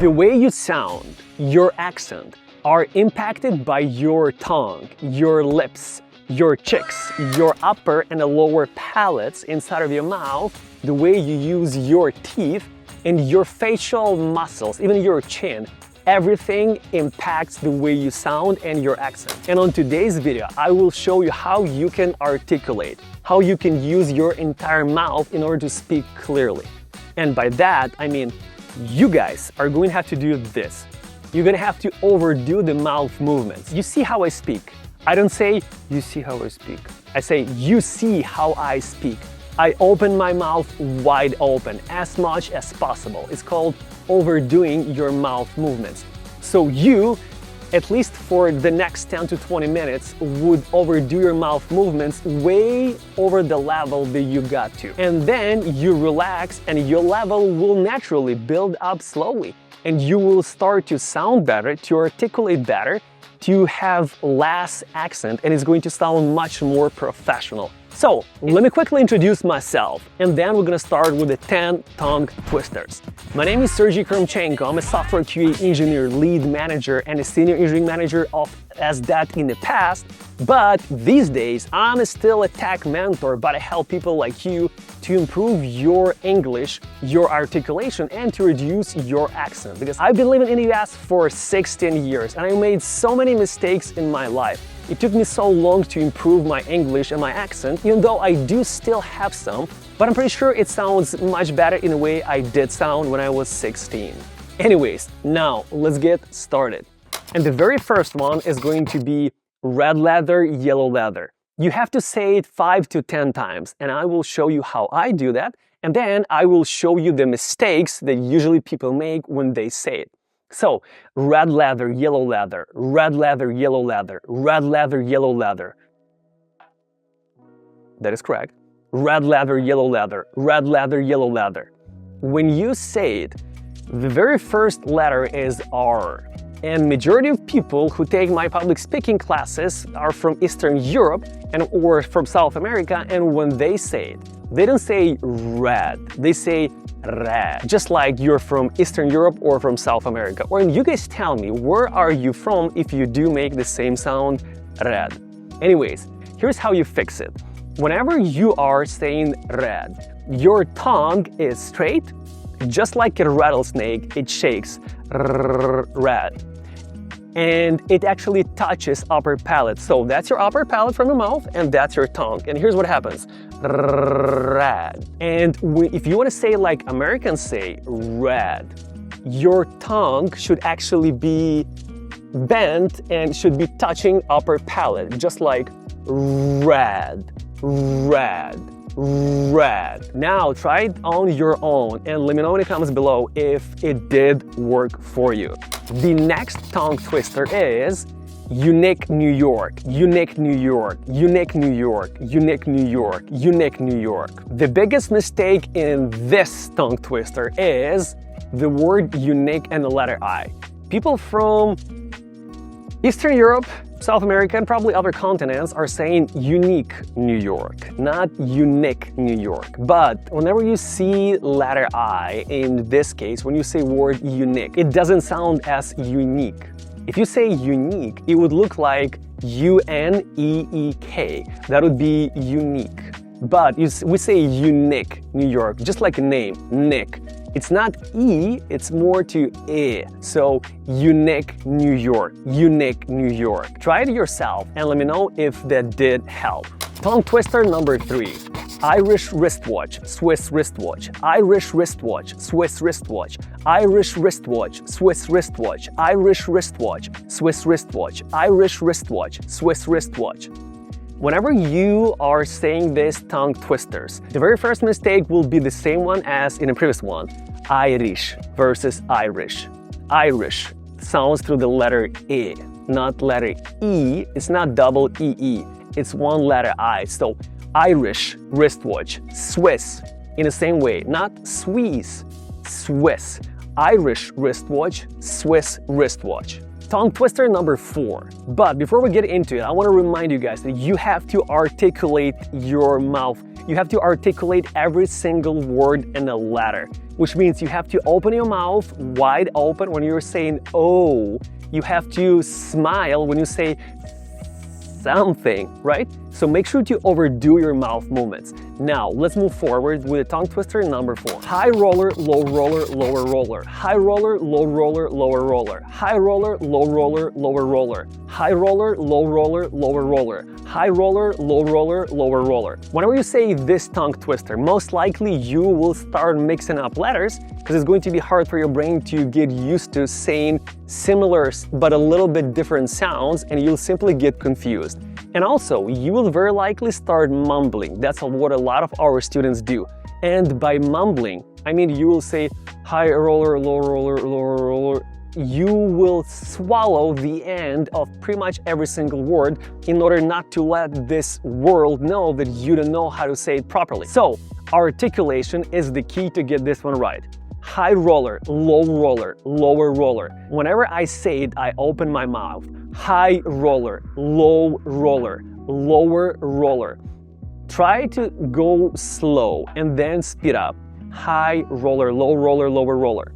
The way you sound, your accent, are impacted by your tongue, your lips, your cheeks, your upper and lower palates inside of your mouth, the way you use your teeth, and your facial muscles, even your chin. Everything impacts the way you sound and your accent. And on today's video, I will show you how you can articulate, how you can use your entire mouth in order to speak clearly. And by that, I mean, you guys are going to have to do this. You're going to have to overdo the mouth movements. You see how I speak. I don't say, you see how I speak. I say, you see how I speak. I open my mouth wide open as much as possible. It's called overdoing your mouth movements. So you, at least for the next 10 to 20 minutes, would overdo your mouth movements way over the level that you got to. And then you relax and your level will naturally build up slowly. And you will start to sound better, to articulate better, to have less accent, and it's going to sound much more professional. So, let me quickly introduce myself, and then we're gonna start with the 10 tongue twisters. My name is Sergii. I'm a software QA engineer, lead manager, and a senior engineering manager as that in the past. But these days, I'm still a tech mentor, but I help people like you to improve your English, your articulation, and to reduce your accent. Because I've been living in the US for 16 years, and I made so many mistakes in my life. It took me so long to improve my English and my accent, even though I do still have some, but I'm pretty sure it sounds much better in the way I did sound when I was 16. Anyways, now let's get started. And the very first one is going to be red leather, yellow leather. You have to say it 5 to 10 times, and I will show you how I do that, and then I will show you the mistakes that usually people make when they say it. So, red leather, yellow leather, red leather, yellow leather, red leather, yellow leather. That is correct. Red leather, yellow leather, red leather, yellow leather. When you say it, the very first letter is R. And majority of people who take my public speaking classes are from Eastern Europe or from South America, and when they say it, they don't say red, they say red. Just like you're from Eastern Europe or from South America. Or you guys tell me, where are you from if you do make the same sound, red? Anyways, here's how you fix it. Whenever you are saying red, your tongue is straight, just like a rattlesnake, it shakes red. And it actually touches upper palate. So that's your upper palate from the mouth, and that's your tongue. And here's what happens. Red. And if you want to say like Americans say, red, your tongue should actually be bent and should be touching upper palate, just like red, red, red. Now try it on your own and let me know in the comments below if it did work for you. The next tongue twister is unique New York, unique New York, unique New York, unique New York, unique New York. The biggest mistake in this tongue twister is the word unique and the letter I. People from Eastern Europe, South America, and probably other continents are saying unique New York, not unique New York. But whenever you see letter I, in this case, when you say word unique, it doesn't sound as unique. If you say unique, it would look like U-N-E-E-K. That would be unique. But we say unique New York, just like a name, Nick. It's not E, it's more to E. So, unique New York, unique New York. Try it yourself and let me know if that did help. Tongue twister number 3. Irish wristwatch, Swiss wristwatch. Irish wristwatch, Swiss wristwatch. Irish wristwatch, Swiss wristwatch. Irish wristwatch, Swiss wristwatch. Irish wristwatch, Swiss wristwatch. Whenever you are saying these tongue twisters, the very first mistake will be the same one as in the previous one. Irish versus Irish. Irish sounds through the letter E, not letter E. It's not double E-E. It's one letter I. So Irish wristwatch, Swiss in the same way, not Swiss, Swiss. Irish wristwatch, Swiss wristwatch. Tongue twister number 4. But before we get into it, I want to remind you guys that you have to articulate your mouth. You have to articulate every single word and a letter. which means you have to open your mouth wide open when you're saying oh. You have to smile when you say something, right? So make sure to overdo your mouth movements. Now, let's move forward with a tongue twister number 4. High roller, low roller, lower roller. High roller, low roller, lower roller. High roller, low roller, lower roller. High roller, low roller, lower roller. High roller, low roller, lower roller. Whenever you say this tongue twister, most likely you will start mixing up letters because it's going to be hard for your brain to get used to saying similar but a little bit different sounds, and you'll simply get confused. And also, you will very likely start mumbling. That's what a lot of our students do. And by mumbling, I mean you will say high roller, low roller, lower roller. You will swallow the end of pretty much every single word in order not to let this world know that you don't know how to say it properly. So, articulation is the key to get this one right. High roller, low roller, lower roller. Whenever I say it, I open my mouth. High roller, low roller, lower roller. Try to go slow and then speed up. High roller, low roller, lower roller.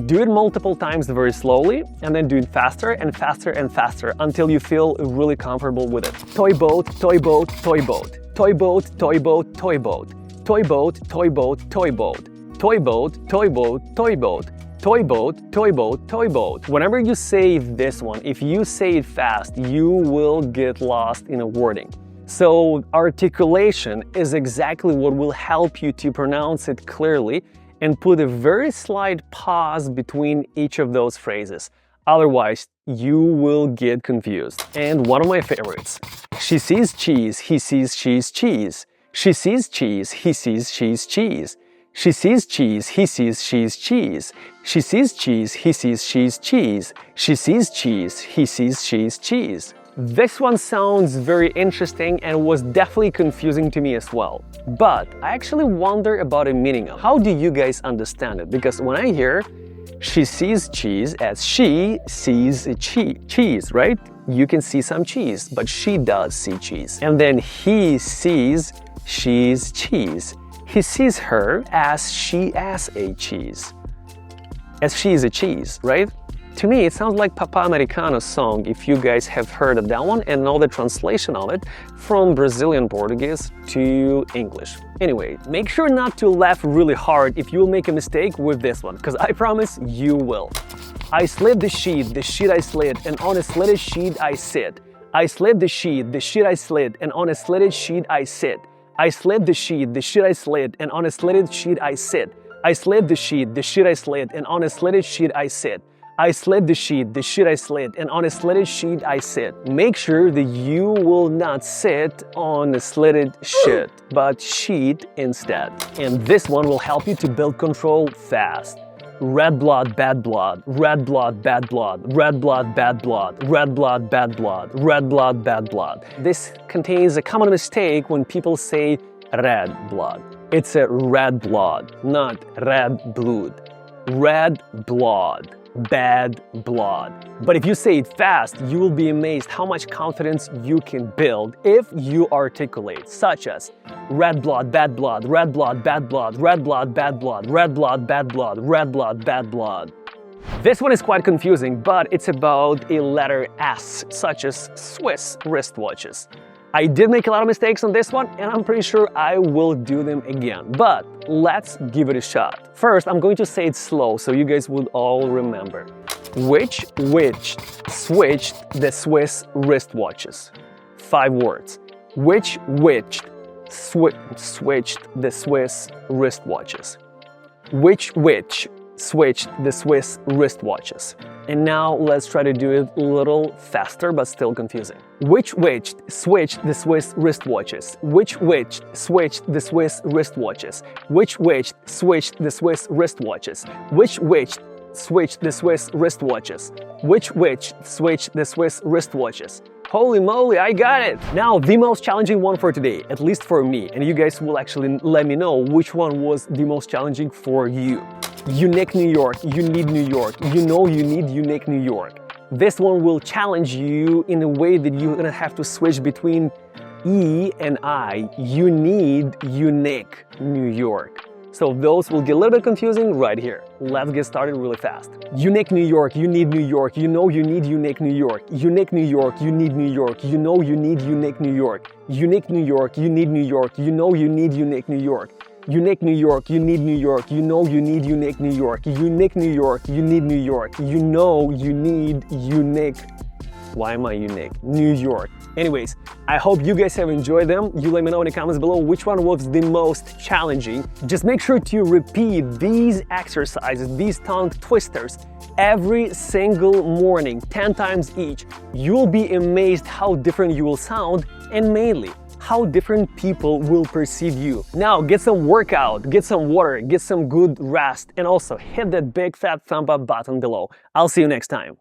Do it multiple times very slowly, and then do it faster and faster and faster until you feel really comfortable with it. Toy boat, toy boat, toy boat. Toy boat, toy boat, toy boat. Toy boat, toy boat, toy boat. Toy boat, toy boat, toy boat. Toy boat, toy boat, toy boat. Whenever you say this one, if you say it fast, you will get lost in a wording. So articulation is exactly what will help you to pronounce it clearly and put a very slight pause between each of those phrases. Otherwise, you will get confused. And one of my favorites. She sees cheese, he sees cheese, cheese. She sees cheese, he sees cheese, cheese. She sees cheese, he sees cheese, cheese. She sees cheese, he sees cheese, cheese. She sees cheese, he sees cheese, cheese. This one sounds very interesting and was definitely confusing to me as well. But I actually wonder about the meaning of it. How do you guys understand it? Because when I hear she sees cheese as she sees cheese, right? You can see some cheese, but she does see cheese. And then he sees she's cheese. He sees her as she as a cheese. As she is a cheese, right? To me, it sounds like Papa Americano's song, if you guys have heard of that one and know the translation of it from Brazilian Portuguese to English. Anyway, make sure not to laugh really hard if you'll make a mistake with this one, because I promise you will. I slid the sheet I slid, and on a slitted sheet I sit. I slid the sheet I slid, and on a slitted sheet I sit. I slid the sheet I slid, and on a slitted sheet I sit. I slid the sheet I slid, and on a slitted sheet I sit. I slid the sheet I slid, and on a slitted sheet I sit. Make sure that you will not sit on a slitted sheet, but sheet instead. And this one will help you to build control fast. Red blood, bad blood, red blood, bad blood, red blood, bad blood, red blood, bad blood, red blood, bad blood. This contains a common mistake when people say red blood. It's a red blood, not red blood. Red blood. Bad blood. But if you say it fast, you will be amazed how much confidence you can build if you articulate, such as red blood, bad blood, red blood, bad blood, red blood, bad blood, red blood, bad blood, red blood, bad blood. This one is quite confusing, but it's about a letter S, such as Swiss wristwatches. I did make a lot of mistakes on this one, and I'm pretty sure I will do them again, but let's give it a shot. First, I'm going to say it slow so you guys would all remember. Which switched the Swiss wristwatches? 5 words. Which switched the Swiss wristwatches? Which switched the Swiss wristwatches? And now let's try to do it a little faster, but still confusing. Which switched the Swiss wristwatches? Which switched the Swiss wristwatches? Which switched the Swiss wristwatches? Which switched the Swiss wristwatches? Which switched the Swiss wristwatches? Holy moly, I got it! Now, the most challenging one for today, at least for me, and you guys will actually let me know which one was the most challenging for you. Unique New York, you need New York. You know you need unique New York. This one will challenge you in a way that you're gonna have to switch between E and I. You need unique New York. So those will get a little bit confusing right here. Let's get started really fast. Unique New York, you need New York. You know you need unique New York. Unique New York, you need New York. You know you need unique New York. Unique New York, you need New York. You know you need unique New York. Unique New York, you need New York. You know you need unique New York. Unique New York, you need New York. You know you need unique. Why am I unique? New York. Anyways, I hope you guys have enjoyed them. You let me know in the comments below which one was the most challenging. Just make sure to repeat these exercises, these tongue twisters, every single morning, 10 times each. You'll be amazed how different you will sound, and mainly, how different people will perceive you. Now, get some workout, get some water, get some good rest, and also hit that big fat thumb up button below. I'll see you next time.